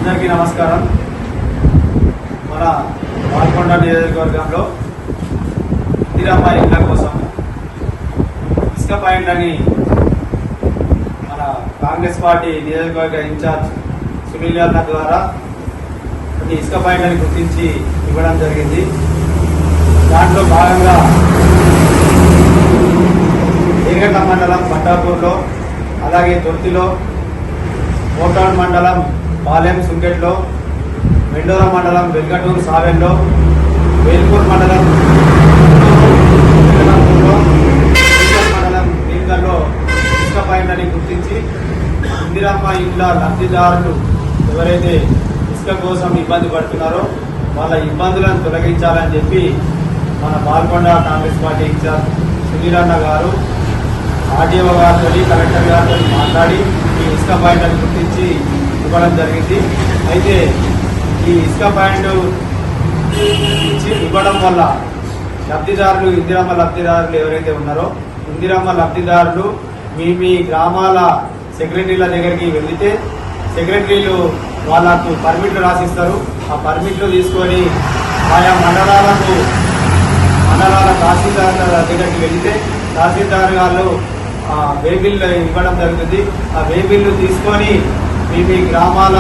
అందరికీ నమస్కారం. మన పాల్కొండ నియోజకవర్గంలో ఇందిరమ్మ ఇళ్ల కోసం ఇసుక పాయింట్లని మన కాంగ్రెస్ పార్టీ నియోజకవర్గ ఇన్ఛార్జ్ సునీల్ అన్న ద్వారా కొన్ని ఇసుక పాయింట్లని గుర్తించి ఇవ్వడం జరిగింది. దాంట్లో భాగంగా ఏగట్ల మండలం పట్టాపూర్లో, అలాగే తొర్తిలో, మోటార్ మండలం పాలెం సుంకెట్లో, మెండోరా మండలం వెల్గటూరు సావెల్లో, వేల్పూర్ మండలం మండలం నీళ్ళల్లో ఇసుక పాయింట్లని గుర్తించి ఇందిరమ్మ ఇళ్ళ లబ్ధిదారులు ఎవరైతే ఇసుక కోసం ఇబ్బంది పడుతున్నారో వాళ్ళ ఇబ్బందులను తొలగించాలని చెప్పి మన పాల్కొండ కాంగ్రెస్ పార్టీ ఇన్ఛార్జ్ సునీల్ అన్న గారు ఆర్డీఓ గారితో, కలెక్టర్ గారితో మాట్లాడి ఈ ఇసుక పాయింట్లను గుర్తించి ఇవ్వడం జరిగింది. అయితే ఈ ఇసుక పాయింట్ ఇవ్వడం వల్ల లబ్ధిదారులు, ఇందిరమ్మ లబ్ధిదారులు ఎవరైతే ఉన్నారో ఇందిరమ్మ లబ్ధిదారులు మీ గ్రామాల సెక్రటరీల దగ్గరికి వెళితే సెక్రటరీలు వాళ్ళకు పర్మిట్లు రాసిస్తారు. ఆ పర్మిట్లు తీసుకొని ఆయా మండలాల తహసీల్దార్ దగ్గరికి వెళితే తహసీల్దార్ గారు వే బిల్లు ఇవ్వడం జరుగుతుంది. ఆ వే బిల్లు తీసుకొని మీ గ్రామాల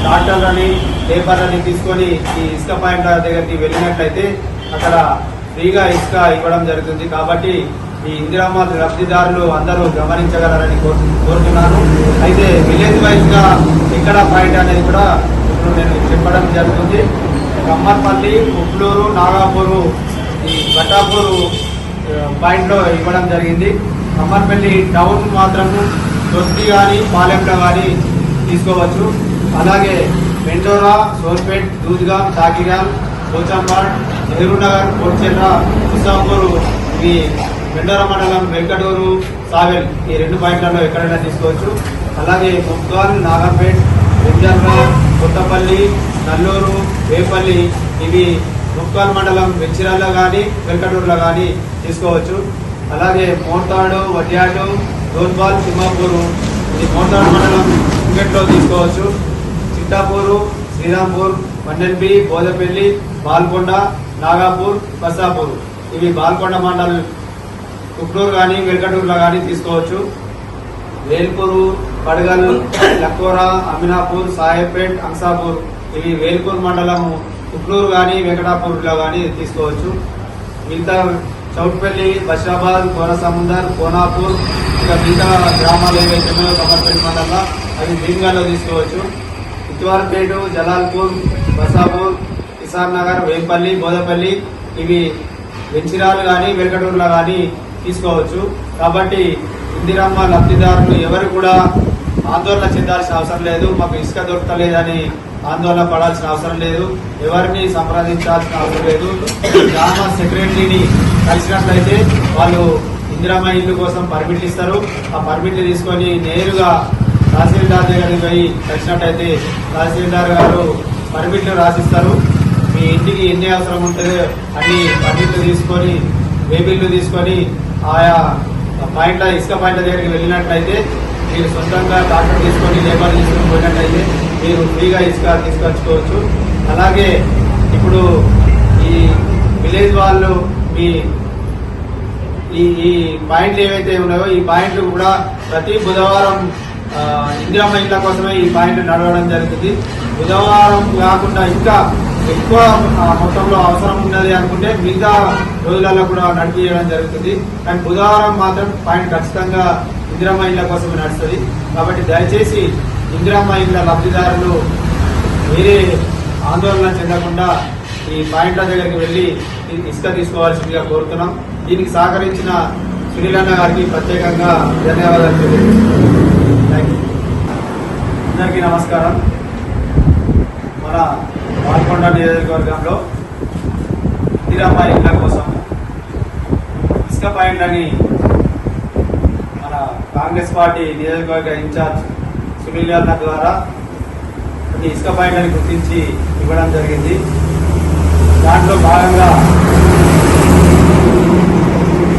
డాక్టర్లని, లేబర్లని తీసుకొని ఈ ఇసుక పాయింట్ల దగ్గరికి వెళ్ళినట్లయితే అక్కడ ఫ్రీగా ఇసుక ఇవ్వడం జరుగుతుంది. కాబట్టి ఈ ఇందిరమ్మ లబ్ధిదారులు అందరూ గమనించగలరని కోరుతున్నాను. అయితే విలేజ్ వైజ్గా ఎక్కడ పాయింట్ అనేది కూడా ఇప్పుడు నేను చెప్పడం జరుగుతుంది. కమ్మర్పల్లి, ఉప్లూరు, నాగాపూరు, ఈ బట్టాపూరు పాయింట్లో ఇవ్వడం జరిగింది. కమ్మర్పల్లి టౌన్ మాత్రము తొట్టి కానీ పాలెంలో కానీ తీసుకోవచ్చు. అలాగే మెండోరా, సోన్పేట్, దూద్గాం, తాకిగాం, పోచంపాడ్, నెహ్రూనగర్, కోడ్చెర్ల, నిజాంపూర్, ఇవి మెండోరా మండలం వెంకటూరు, సావెల్ ఈ 2 పాయింట్లలో ఎక్కడైనా తీసుకోవచ్చు. అలాగే ముక్కాల్, నాగంపేట్, వెంజర్ల, కొత్తపల్లి, నల్లూరు, వేపల్లి ఇవి ముక్కాల్ మండలం వెచ్చిరాల్లో కానీ వెంకటూరులో కానీ తీసుకోవచ్చు. అలాగే మోర్తాడు, వడ్యాడు, దోర్బాల్, తిమ్మాపూరు ఇది మోర్తాడు మండలం సుంకెట్లో తీసుకోవచ్చు. చిట్టాపూరు, శ్రీరాంపూర్, మన్నెల్బి, బోదపల్లి, బాల్కొండ, నాగాపూర్, బసాపూర్ ఇవి బాల్కొండ మండలం కుక్నూరు కానీ వెల్కటూరులో కానీ తీసుకోవచ్చు. వేల్పూరు, పడగల్, లక్కోరా, అమినాపూర్, సాహెబ్పేట్, అంసాపూర్ ఇవి వేల్పూర్ మండలం కుక్నూరు కానీ వెంకటాపూర్లో కానీ తీసుకోవచ్చు. మిగతా చౌట్పల్లి, బషాబాద్, కోనసముందర్, కోనాపూర్ ఇంకా మిగతా గ్రామాలు ఏవైతే ఉన్నాయో కమర్పల్లి మండలంలో అవి భీమ్గాల్లో తీసుకోవచ్చు. ఇత్వార్పేట, జలాల్పూర్, బసాపూర్, కిసాన్ నగర్, వేంపల్లి, బోదపల్లి ఇవి వెంచిరాలు కానీ వెంకటూరులో కానీ తీసుకోవచ్చు. కాబట్టి ఇందిరమ్మ లబ్ధిదారులు ఎవరు కూడా ఆందోళన చెందాల్సిన అవసరం లేదు. మాకు ఇసుక దొరకలేదని ఆందోళన పడాల్సిన అవసరం లేదు. ఎవరిని సంప్రదించాల్సిన అవసరం లేదు. గ్రామ సెక్రటరీని కలిసినట్లయితే వాళ్ళు ఇందిరమ్మ ఇల్లు కోసం పర్మిట్లు ఇస్తారు. ఆ పర్మిట్లు తీసుకొని నేరుగా తహసీల్దార్ దగ్గరికి పోయి కలిసినట్టయితే తహసీల్దార్ గారు పర్మిట్లు రాసిస్తారు. మీ ఇంటికి ఎన్ని అవసరం ఉంటుందో అన్ని పర్మిట్లు తీసుకొని, వే బిల్లు తీసుకొని ఆయా పాయింట్ల ఇసుక పాయింట్ల దగ్గరికి వెళ్ళినట్లయితే మీరు సొంతంగా డాక్టర్ తీసుకొని, లేబర్ తీసుకొని పోయినట్లయితే మీరు ఫ్రీగా ఇసుక తీసుకొచ్చుకోవచ్చు. అలాగే ఇప్పుడు ఈ విలేజ్ వాళ్ళు మీ ఈ పాయింట్లు ఏవైతే ఉన్నాయో ఈ పాయింట్లు కూడా ప్రతి బుధవారం ఇందిరమ్మ ఇళ్ళ కోసమే ఈ పాయింట్లు నడవడం జరుగుతుంది. బుధవారం కాకుండా ఇంకా ఎక్కువ మొత్తంలో అవసరం ఉన్నది అనుకుంటే మిగతా రోజులలో కూడా నడిపించడం జరుగుతుంది. కానీ బుధవారం మాత్రం పాయింట్ ఖచ్చితంగా ఇందిరమ్మ ఇళ్ళ కోసమే నడుస్తుంది. కాబట్టి దయచేసి ఇందిరమ్మ ఇళ్ళ లబ్ధిదారులు వేరే ఆందోళన చెందకుండా ఈ పాయింట్ల దగ్గరికి వెళ్ళి ఇసుక తీసుకోవాల్సిందిగా కోరుతున్నాం. దీనికి సహకరించిన సునీల్ అన్న గారికి ప్రత్యేకంగా ధన్యవాదాలు తెలియజేస్తున్నాం. అందరికీ నమస్కారం. మన పాల్కొండ నియోజకవర్గంలో ఇందిరమ్మ ఇళ్ల కోసం ఇసుక పాయింట్లని మన కాంగ్రెస్ పార్టీ నియోజకవర్గ ఇన్ఛార్జ్ సునీల్ అన్న ద్వారా కొన్ని ఇసుక పాయింట్లని గుర్తించి ఇవ్వడం జరిగింది. దాంట్లో భాగంగా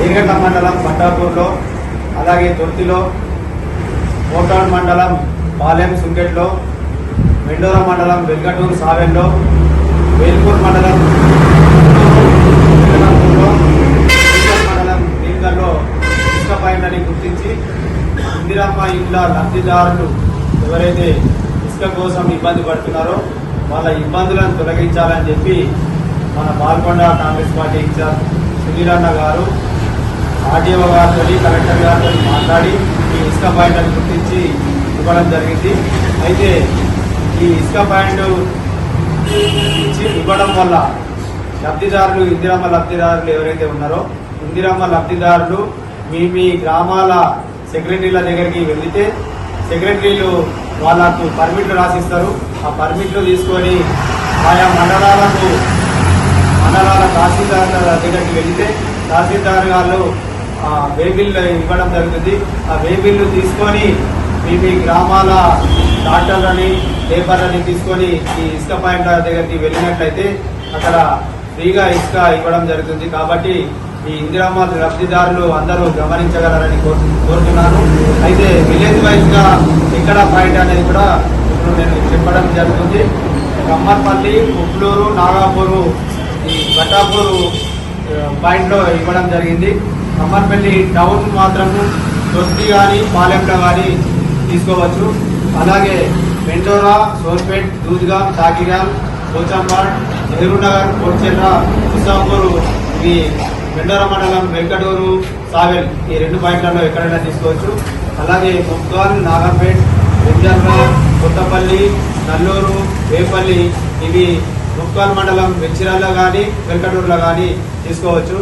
ఏగట్ల మండలం పట్టాపూర్లో, అలాగే తొర్తిలో, మోటార్ మండలం పాలెం సుంకెట్లో, మెండోరా మండలం వెల్గటూరు సావెల్లో, వేల్పూర్ మండలం మండలం నీళ్ళలో ఇసుక పాయింట్లని గుర్తించి ఇందిరమ్మ ఇళ్ళ లబ్ధిదారులు ఎవరైతే ఇసుక కోసం ఇబ్బంది పడుతున్నారో వాళ్ళ ఇబ్బందులను తొలగించాలని చెప్పి మన పాల్గొండ కాంగ్రెస్ పార్టీ ఇన్ఛార్జ్ సునీలన్న గారు ఆర్డీఓ గారితో కలెక్టర్ గారితో మాట్లాడి ఈ ఇసుక పాయింట్లను గుర్తించి ఇవ్వడం జరిగింది. అయితే ఈ ఇసుక పాయింట్ ఇవ్వడం వల్ల లబ్ధిదారులు ఇందిరమ్మ లబ్ధిదారులు ఎవరైతే ఉన్నారో ఇందిరమ్మ లబ్ధిదారులు మీ గ్రామాల సెక్రటరీల దగ్గరికి వెళితే సెక్రటరీలు వాళ్ళకు పర్మిట్లు రాసిస్తారు. ఆ పర్మిట్లు తీసుకొని ఆయా మండలాల తహసీల్దార్ దగ్గరికి వెళితే తహసీల్దార్ గారు వే బిల్లు ఇవ్వడం జరుగుతుంది. ఆ వే బిల్లు తీసుకొని మీ గ్రామాల డాక్టర్లని లేబర్లని తీసుకొని ఈ ఇసుక పాయింట్ల దగ్గరికి వెళ్ళినట్లయితే అక్కడ ఫ్రీగా ఇసుక ఇవ్వడం జరుగుతుంది. కాబట్టి ఈ ఇందిరమ్మ లబ్ధిదారులు అందరూ గమనించగలరని కోరుతున్నాను. అయితే విలేజ్ వైజ్ గా ఎక్కడ పాయింట్ అనేది కూడా ఇప్పుడు నేను చెప్పడం జరుగుతుంది. కమ్మర్పల్లి, ఉప్లూరు, నాగాపూరు, ఈ బట్టాపూరు పాయింట్ లో ఇవ్వడం జరిగింది. కమ్మర్పల్లి టౌన్ మాత్రము దొడ్డి కానీ పాలెంలో కానీ తీసుకోవచ్చు. అలాగే మెండోరా, సోల్పేట్, దూద్గాం, తాకిగాం, పోచంపాడ్, నెహ్రూనగర్, కోడ్చెర్ల, నిజాంపూర్, ఇవి మెండోరా మండలం వెంకటూరు, సావెల్ ఈ 2 పాయింట్లలో ఎక్కడైనా తీసుకోవచ్చు. అలాగే ముక్కాల్, నాగంపేట్, వెంజర్ల, కొత్తపల్లి, నల్లూరు, వేపల్లి ఇవి ముక్కాల్ మండలం వెచ్చిరాల్లో కానీ వెంకటూరులో కానీ తీసుకోవచ్చు.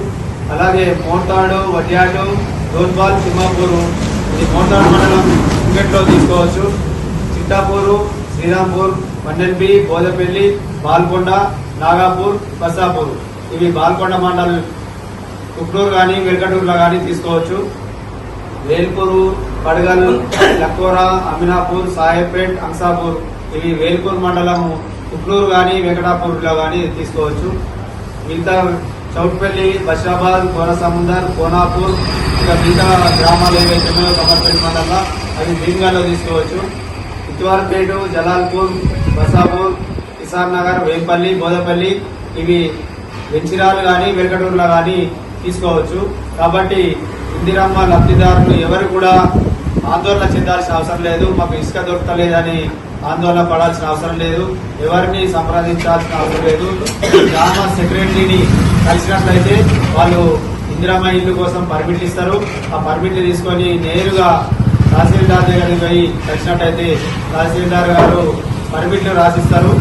అలాగే మోర్తాడు, వడ్యాడు, దోర్బాల్, తిమ్మాపూరు ఇది మోర్తాడు మండలం ఇంకెట్లో తీసుకోవచ్చు. చిట్టాపూరు, శ్రీరాంపూర్, మన్నెల్పి, బోదపల్లి, బాల్కొండ, నాగాపూర్, బసాపూర్ ఇవి బాల్కొండ మండలం కుక్నూరు కానీ వెల్కటూరులో కానీ తీసుకోవచ్చు. వేల్పూరు, పడగల్, లక్కోరా, అమినాపూర్, సాహెబ్పేట్, అంసాపూర్ ఇవి వేల్పూర్ మండలం కుక్నూరు కానీ వెంకటాపూర్లో కానీ తీసుకోవచ్చు. మిగతా చౌట్పల్లి, బషాబాద్, కోనసముందర్, కోనాపూర్ ఇంకా మిగతా గ్రామాలు ఏవైతే ఉన్నాయో కమర్పల్లి మండలంలో అవి భీమ్గాల్లో తీసుకోవచ్చు. ఇత్వార్పేట, జలాల్పూర్, బసాపూర్, కిసాన్ నగర్, వేంపల్లి, బోదపల్లి ఇవి వెంచిరాలు కానీ వెంకటూరులో కానీ తీసుకోవచ్చు. కాబట్టి ఇందిరమ్మ లబ్ధిదారులు ఎవరు కూడా ఆందోళన చెందాల్సిన అవసరం లేదు. మాకు ఇసుక దొరకలేదని ఆందోళన పడాల్సిన అవసరం లేదు. ఎవరిని సంప్రదించాల్సిన అవసరం లేదు. గ్రామ సెక్రటరీని కలిసినట్లయితే వాళ్ళు ఇందిరమ్మ ఇల్లు కోసం పర్మిట్లు ఇస్తారు. ఆ పర్మిట్లు తీసుకొని నేరుగా తహసీల్దార్ దగ్గరికి పోయి కలిసినట్టయితే తహసీల్దార్ గారు పర్మిట్లు రాసిస్తారు.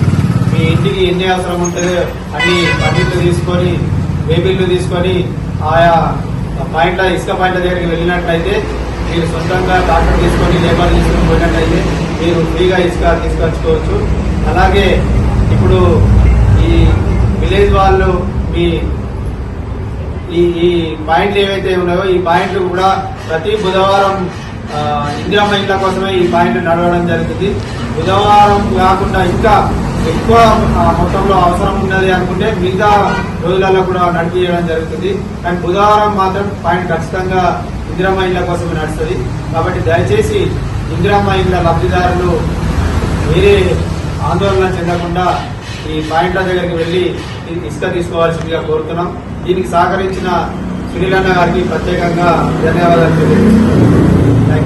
మీ ఇంటికి ఎన్ని అవసరం ఉంటుందో అన్ని పర్మిట్లు తీసుకొని వే బిల్లు తీసుకొని ఆయా పాయింట్ల ఇసుక పాయింట్ల దగ్గరికి వెళ్ళినట్లయితే మీరు సొంతంగా డాక్టర్ తీసుకొని లేబర్ తీసుకొని పోయినట్లయితే మీరు ఫ్రీగా ఇసుక తీసుకొచ్చుకోవచ్చు. అలాగే ఇప్పుడు ఈ విలేజ్ వాళ్ళు మీ ఈ పాయింట్లు ఏవైతే ఉన్నాయో ఈ పాయింట్లు కూడా ప్రతి బుధవారం ఇందిరమ్మ ఇళ్ళ కోసమే ఈ పాయింట్ నడవడం జరుగుతుంది. బుధవారం కాకుండా ఇంకా ఎక్కువ మొత్తంలో అవసరం ఉన్నది అనుకుంటే మిగతా రోజులలో కూడా నడిపించడం జరుగుతుంది. కానీ బుధవారం మాత్రం పాయింట్ ఖచ్చితంగా ఇందిరమ్మ ఇళ్ళ కోసమే నడుస్తుంది. కాబట్టి దయచేసి ఇందిరమ్మ ఇళ్ళ లబ్ధిదారులు వేరే ఆందోళన చెందకుండా ఈ పాయింట్ల దగ్గరికి వెళ్ళి ఇసుక తీసుకోవాల్సిందిగా కోరుతున్నాం. దీనికి సహకరించిన సునీలన్న గారికి ప్రత్యేకంగా ధన్యవాదాలు తెలియజేస్తున్నాం.